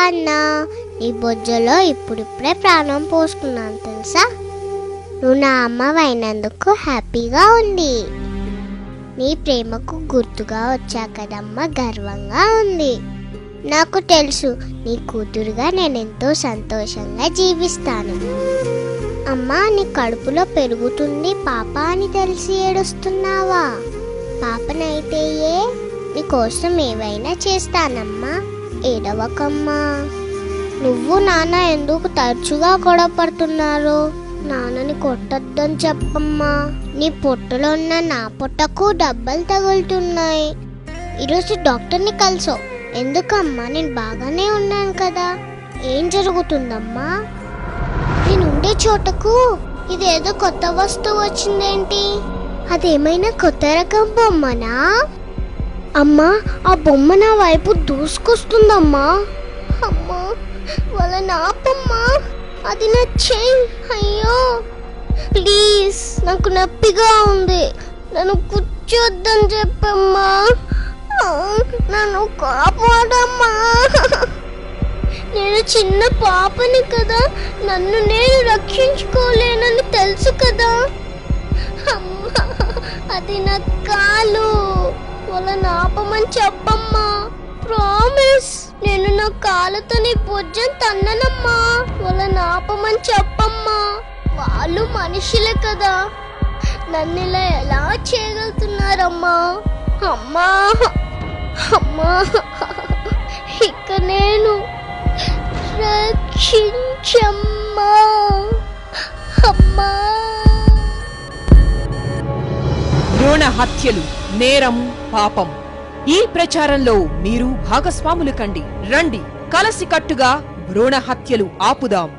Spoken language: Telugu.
అన్నా, నీ బొజ్జలో ఇప్పుడిప్పుడే ప్రాణం పోసుకున్నాను తెలుసా. నువ్వు నా అమ్మవైనందుకు హ్యాపీగా ఉంది. నీ ప్రేమకు గుర్తుగా వచ్చా కదమ్మా, గర్వంగా ఉంది. నాకు తెలుసు నీ కూతురుగా నేనెంతో సంతోషంగా జీవిస్తాను. అమ్మా, నీ కడుపులో పెరుగుతుంది పాప అని తెలిసి ఏడుస్తున్నావా? పాపనైతే నీకోసం ఏవైనా చేస్తానమ్మా, ఏడవకమ్మా. నువ్వు నాన్న ఎందుకు తరచుగా గొడవ పడుతున్నారు? నాన్నని కొట్టొద్దని చెప్పమ్మా. నీ పొట్టలో ఉన్న నా పొట్టకు దెబ్బలు తగులుతున్నాయి. ఈరోజు డాక్టర్ని కలిసో. ఎందుకమ్మా? నేను బాగానే ఉన్నాను కదా. ఏం జరుగుతుందమ్మా? నేనుండే చోటకు ఇదేదో కొత్త వస్తువు వచ్చిందేంటి? అదేమైనా కొత్త రకం బొమ్మనా? అమ్మా, ఆ బొమ్మ నా వైపు దూసుకొస్తుందమ్మా. అమ్మా, వాళ్ళ నాపమ్మా, అది నా చెయ్యి. అయ్యో ప్లీజ్, నాకు నొప్పిగా ఉంది. నన్ను కూర్చోద్దని చెప్పమ్మా. నన్ను కాపాడమ్మా. నేను చిన్న పాపని కదా, నన్ను నేను రక్షించుకోలేనని తెలుసు కదా. అమ్మా, అది నా కాలు. వాళ్ళని ఆపమని చెప్పమ్మా. ప్రామిస్, నేను నా కాళ్ళతో నీ భుజం తన్ననమ్మా. వాళ్ళని ఆపమని చెప్పమ్మా. వాళ్ళు మనుషులే కదా, నన్ను ఇలా ఎలా చేయగలుగుతున్నారమ్మా? అమ్మా అమ్మా, ఇక నేను రక్షించమ్మా. అమ్మా. భ్రూణ హత్యలు నేరం, పాపం. ఈ ప్రచారంలో మీరు భాగస్వాములు కండి. రండి, కలసికట్టుగా భ్రూణ హత్యలు ఆపుదాం.